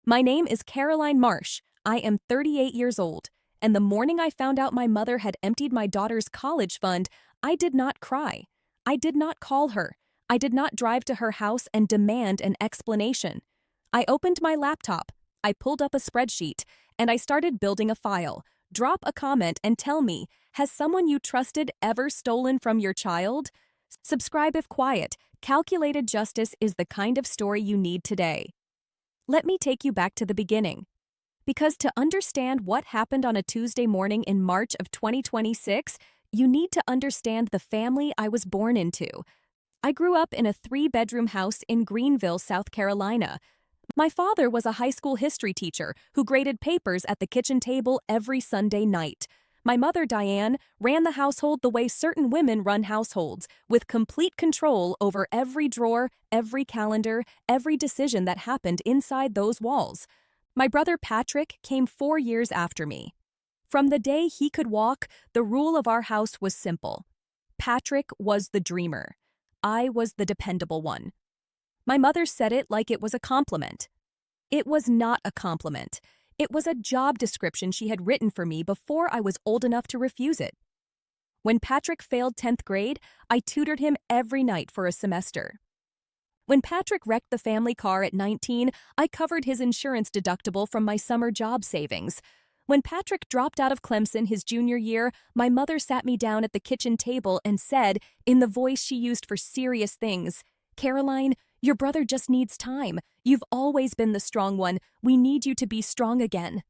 My name is Caroline Marsh. I am 38 years old, and the morning I found out my mother had emptied my daughter's college fund, I did not cry. I did not call her. I did not drive to her house and demand an explanation. I opened my laptop, I pulled up a spreadsheet, and I started building a file. Drop a comment and tell me, has someone you trusted ever stolen from your child? Subscribe if quiet. Calculated justice is the kind of story you need today. Let me take you back to the beginning. Because to understand what happened on a Tuesday morning in March of 2026, you need to understand the family I was born into. I grew up in a 3-bedroom house in Greenville, South Carolina. My father was a high school history teacher who graded papers at the kitchen table every Sunday night. My mother, Diane, ran the household the way certain women run households, with complete control over every drawer, every calendar, every decision that happened inside those walls. My brother Patrick came 4 years after me. From the day he could walk, the rule of our house was simple. Patrick was the dreamer. I was the dependable one. My mother said it like it was a compliment. It was not a compliment. It was a job description she had written for me before I was old enough to refuse it. When Patrick failed 10th grade, I tutored him every night for a semester. When Patrick wrecked the family car at 19, I covered his insurance deductible from my summer job savings. When Patrick dropped out of Clemson his junior year, my mother sat me down at the kitchen table and said, in the voice she used for serious things, "Caroline, your brother just needs time. You've always been the strong one. We need you to be strong again."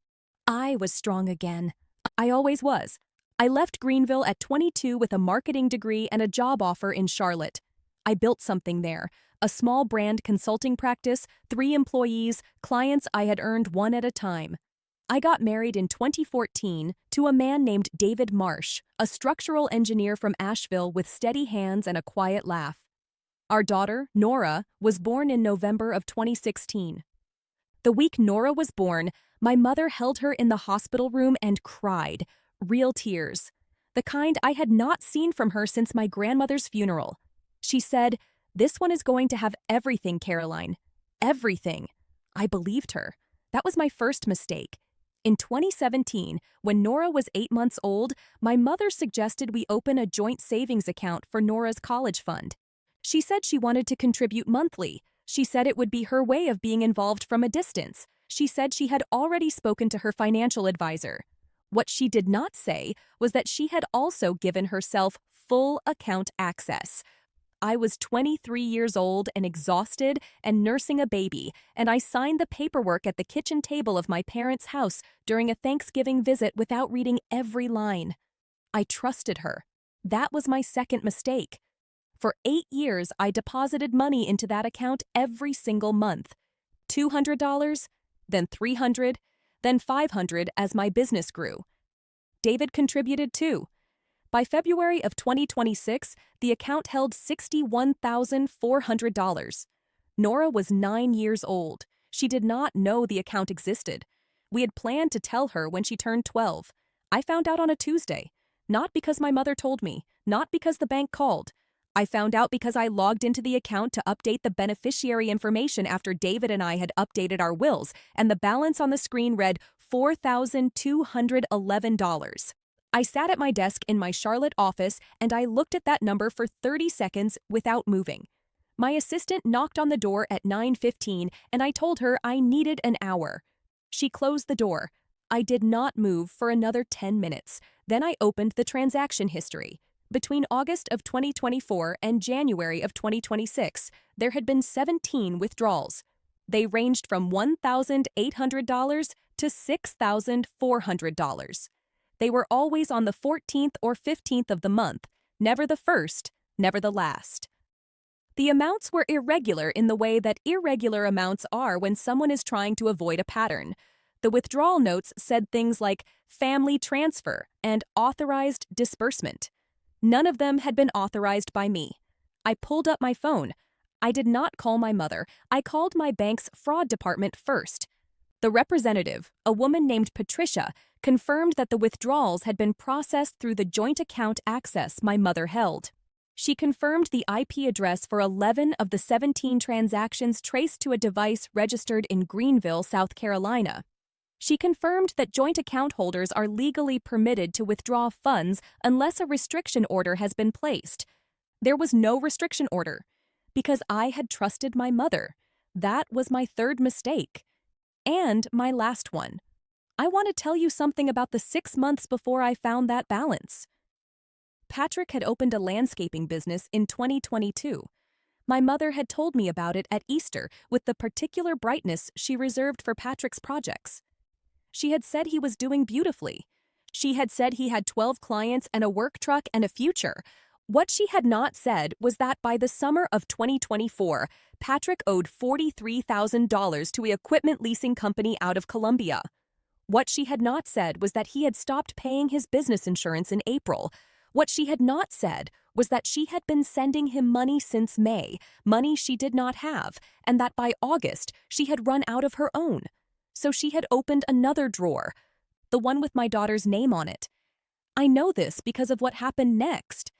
I was strong again. I always was. I left Greenville at 22 with a marketing degree and a job offer in Charlotte. I built something there. A small brand consulting practice, 3 employees, clients I had earned one at a time. I got married in 2014 to a man named David Marsh, a structural engineer from Asheville with steady hands and a quiet laugh. Our daughter, Nora, was born in November of 2016. The week Nora was born, my mother held her in the hospital room and cried, real tears, the kind I had not seen from her since my grandmother's funeral. She said, "This one is going to have everything, Caroline. Everything." I believed her. That was my first mistake. In 2017, when Nora was 8 months old, my mother suggested we open a joint savings account for Nora's college fund. She said she wanted to contribute monthly. She said it would be her way of being involved from a distance. She said she had already spoken to her financial advisor. What she did not say was that she had also given herself full account access. I was 23 years old and exhausted and nursing a baby, and I signed the paperwork at the kitchen table of my parents' house during a Thanksgiving visit without reading every line. I trusted her. That was my second mistake. For 8 years, I deposited money into that account every single month. $200, then $300, then $500 as my business grew. David contributed too. By February of 2026, the account held $61,400. Nora was 9 years old. She did not know the account existed. We had planned to tell her when she turned 12. I found out on a Tuesday. Not because my mother told me, not because the bank called. I found out because I logged into the account to update the beneficiary information after David and I had updated our wills, and the balance on the screen read $4,211. I sat at my desk in my Charlotte office and I looked at that number for 30 seconds without moving. My assistant knocked on the door at 9:15 and I told her I needed an hour. She closed the door. I did not move for another 10 minutes. Then I opened the transaction history. Between August of 2024 and January of 2026, there had been 17 withdrawals. They ranged from $1,800 to $6,400. They were always on the 14th or 15th of the month, never the first, never the last. The amounts were irregular in the way that irregular amounts are when someone is trying to avoid a pattern. The withdrawal notes said things like family transfer and authorized disbursement. None of them had been authorized by me. I pulled up my phone. I did not call my mother. I called my bank's fraud department first. The representative, a woman named Patricia, confirmed that the withdrawals had been processed through the joint account access my mother held. She confirmed the IP address for 11 of the 17 transactions traced to a device registered in Greenville, South Carolina. She confirmed that joint account holders are legally permitted to withdraw funds unless a restriction order has been placed. There was no restriction order, because I had trusted my mother. That was my third mistake. And my last one. I want to tell you something about the 6 months before I found that balance. Patrick had opened a landscaping business in 2022. My mother had told me about it at Easter with the particular brightness she reserved for Patrick's projects. She had said he was doing beautifully. She had said he had 12 clients and a work truck and a future. What she had not said was that by the summer of 2024, Patrick owed $43,000 to an equipment leasing company out of Colombia. What she had not said was that he had stopped paying his business insurance in April. What she had not said was that she had been sending him money since May, money she did not have, and that by August she had run out of her own. So she had opened another drawer, the one with my daughter's name on it. I know this because of what happened next.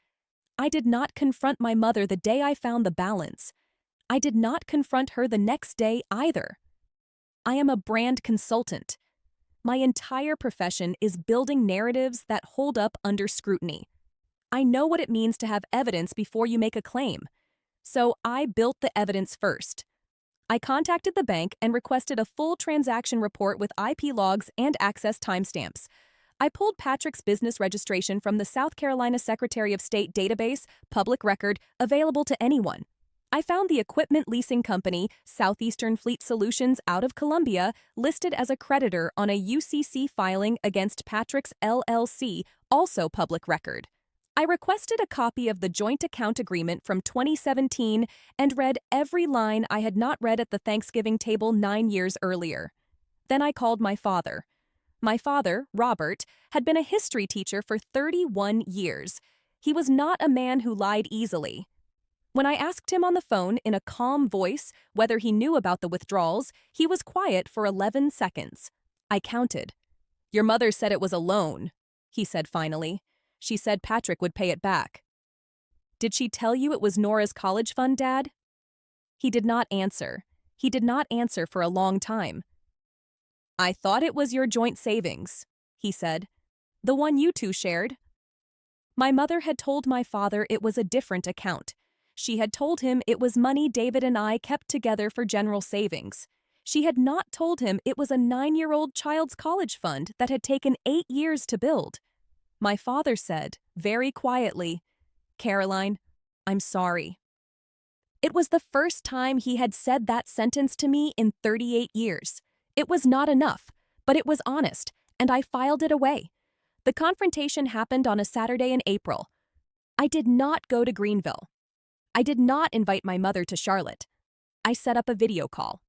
I did not confront my mother the day I found the balance. I did not confront her the next day either. I am a brand consultant. My entire profession is building narratives that hold up under scrutiny. I know what it means to have evidence before you make a claim. So I built the evidence first. I contacted the bank and requested a full transaction report with IP logs and access timestamps. I pulled Patrick's business registration from the South Carolina Secretary of State database, public record, available to anyone. I found the equipment leasing company, Southeastern Fleet Solutions out of Colombia, listed as a creditor on a UCC filing against Patrick's LLC, also public record. I requested a copy of the joint account agreement from 2017 and read every line I had not read at the Thanksgiving table 9 years earlier. Then I called my father. My father, Robert, had been a history teacher for 31 years. He was not a man who lied easily. When I asked him on the phone in a calm voice whether he knew about the withdrawals, he was quiet for 11 seconds. I counted. "Your mother said it was a loan," he said finally. "She said Patrick would pay it back." "Did she tell you it was Nora's college fund, Dad?" He did not answer. He did not answer for a long time. "I thought it was your joint savings," he said. "The one you two shared." My mother had told my father it was a different account. She had told him it was money David and I kept together for general savings. She had not told him it was a 9-year-old child's college fund that had taken 8 years to build. My father said, very quietly, "Caroline, I'm sorry." It was the first time he had said that sentence to me in 38 years. It was not enough, but it was honest, and I filed it away. The confrontation happened on a Saturday in April. I did not go to Greenville. I did not invite my mother to Charlotte. I set up a video call.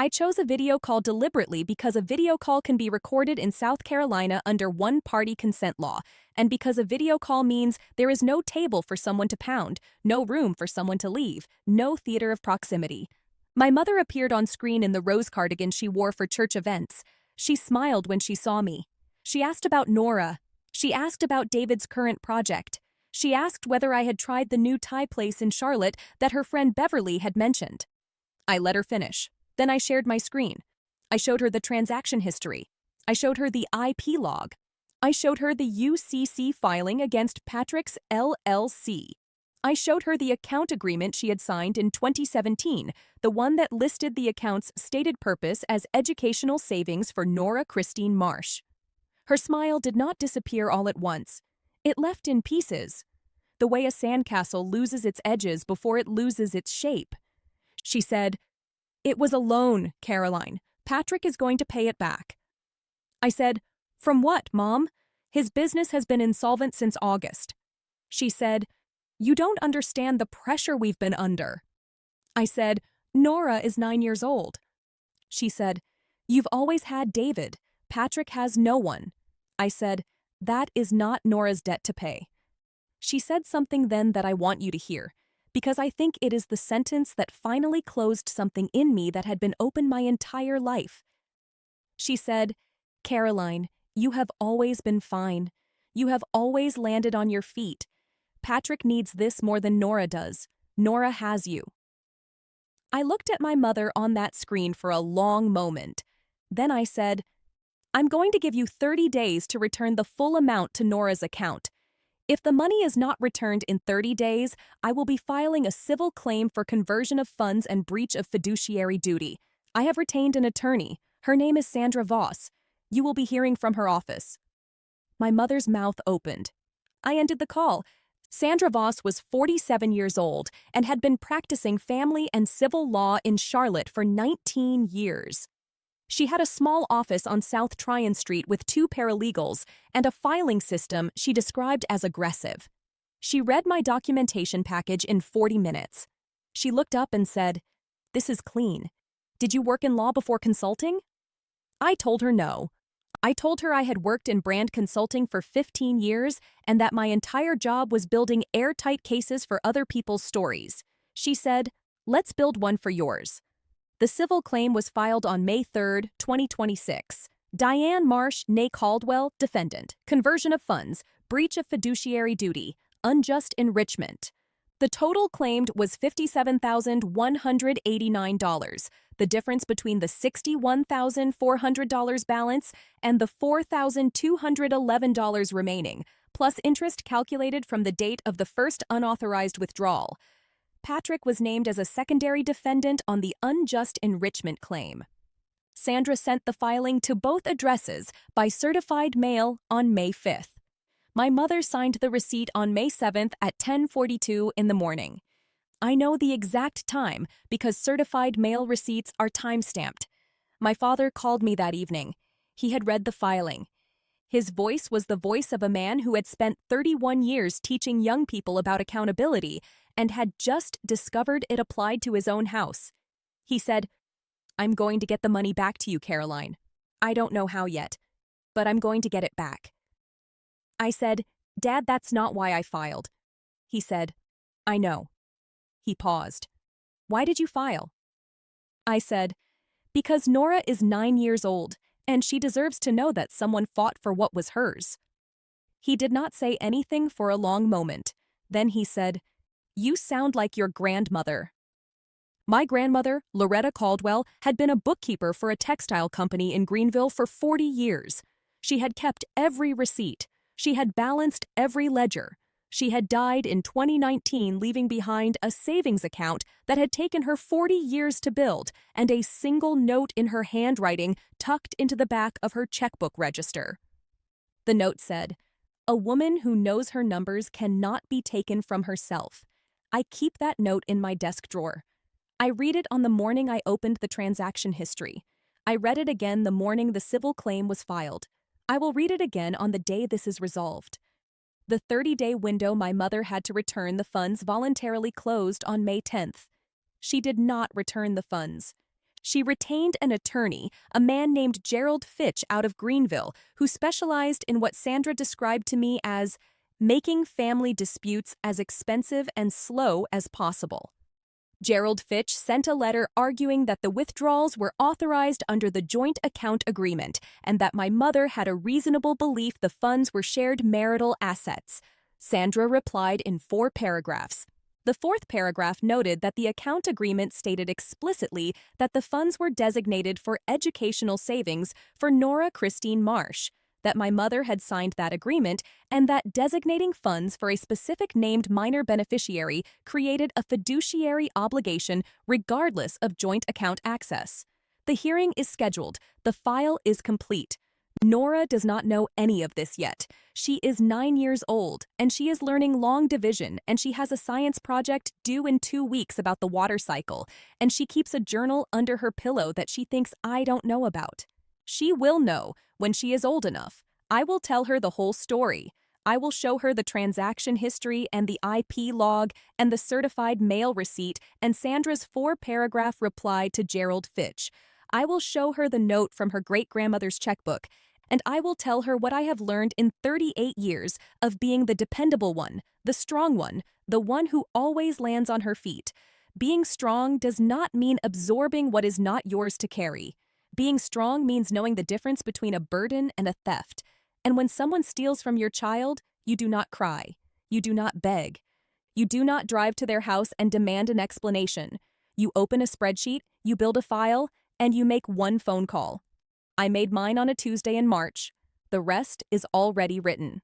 I chose a video call deliberately because a video call can be recorded in South Carolina under one-party consent law, and because a video call means there is no table for someone to pound, no room for someone to leave, no theater of proximity. My mother appeared on screen in the rose cardigan she wore for church events. She smiled when she saw me. She asked about Nora. She asked about David's current project. She asked whether I had tried the new Thai place in Charlotte that her friend Beverly had mentioned. I let her finish. Then I shared my screen. I showed her the transaction history. I showed her the IP log. I showed her the UCC filing against Patrick's LLC. I showed her the account agreement she had signed in 2017, the one that listed the account's stated purpose as educational savings for Nora Christine Marsh. Her smile did not disappear all at once. It left in pieces, the way a sandcastle loses its edges before it loses its shape. She said, "It was a loan, Caroline. Patrick is going to pay it back." I said, "From what, Mom? His business has been insolvent since August." She said, "You don't understand the pressure we've been under." I said, "Nora is 9 years old." She said, "You've always had David. Patrick has no one." I said, "That is not Nora's debt to pay." She said something then that I want you to hear, because I think it is the sentence that finally closed something in me that had been open my entire life. She said, "Caroline, you have always been fine. You have always landed on your feet. Patrick needs this more than Nora does. Nora has you. I looked at my mother on that screen for a long moment. Then I said, I'm going to give you 30 days to return the full amount to Nora's account. If the money is not returned in 30 days, I will be filing a civil claim for conversion of funds and breach of fiduciary duty. I have retained an attorney. Her name is Sandra Voss. You will be hearing from her office. My mother's mouth opened. I ended the call. Sandra Voss was 47 years old and had been practicing family and civil law in Charlotte for 19 years. She had a small office on South Tryon Street with 2 paralegals and a filing system she described as aggressive. She read my documentation package in 40 minutes. She looked up and said, "This is clean. Did you work in law before consulting?" I told her no. I told her I had worked in brand consulting for 15 years and that my entire job was building airtight cases for other people's stories. She said, "Let's build one for yours." The civil claim was filed on May 3, 2026. Diane Marsh, née Caldwell, defendant. Conversion of funds, breach of fiduciary duty, unjust enrichment. The total claimed was $57,189, the difference between the $61,400 balance and the $4,211 remaining, plus interest calculated from the date of the first unauthorized withdrawal. Patrick was named as a secondary defendant on the unjust enrichment claim. Sandra sent the filing to both addresses by certified mail on May 5th. My mother signed the receipt on May 7th at 10:42 in the morning. I know the exact time because certified mail receipts are time-stamped. My father called me that evening. He had read the filing. His voice was the voice of a man who had spent 31 years teaching young people about accountability and had just discovered it applied to his own house. He said, "I'm going to get the money back to you, Caroline. I don't know how yet, but I'm going to get it back." I said, "Dad, that's not why I filed." He said, "I know." He paused. "Why did you file?" I said, "Because Nora is 9 years old, and she deserves to know that someone fought for what was hers." He did not say anything for a long moment. Then he said, "You sound like your grandmother." My grandmother, Loretta Caldwell, had been a bookkeeper for a textile company in Greenville for 40 years. She had kept every receipt. She had balanced every ledger. She had died in 2019, leaving behind a savings account that had taken her 40 years to build and a single note in her handwriting tucked into the back of her checkbook register. The note said, "A woman who knows her numbers cannot be taken from herself." I keep that note in my desk drawer. I read it on the morning I opened the transaction history. I read it again the morning the civil claim was filed. I will read it again on the day this is resolved. The 30-day window my mother had to return the funds voluntarily closed on May 10th. She did not return the funds. She retained an attorney, a man named Gerald Fitch out of Greenville, who specialized in what Sandra described to me as making family disputes as expensive and slow as possible. Gerald Fitch sent a letter arguing that the withdrawals were authorized under the joint account agreement and that my mother had a reasonable belief the funds were shared marital assets. Sandra replied in 4 paragraphs. The 4th paragraph noted that the account agreement stated explicitly that the funds were designated for educational savings for Nora Christine Marsh, that my mother had signed that agreement, and that designating funds for a specific named minor beneficiary created a fiduciary obligation regardless of joint account access. The hearing is scheduled. The file is complete. Nora does not know any of this yet. She is 9 years old, and she is learning long division, and she has a science project due in 2 weeks about the water cycle, and she keeps a journal under her pillow that she thinks I don't know about. She will know when she is old enough. I will tell her the whole story. I will show her the transaction history and the IP log and the certified mail receipt and Sandra's 4-paragraph reply to Gerald Fitch. I will show her the note from her great-grandmother's checkbook, and I will tell her what I have learned in 38 years of being the dependable one, the strong one, the one who always lands on her feet. Being strong does not mean absorbing what is not yours to carry. Being strong means knowing the difference between a burden and a theft. And when someone steals from your child, you do not cry. You do not beg. You do not drive to their house and demand an explanation. You open a spreadsheet, you build a file, and you make one phone call. I made mine on a Tuesday in March. The rest is already written.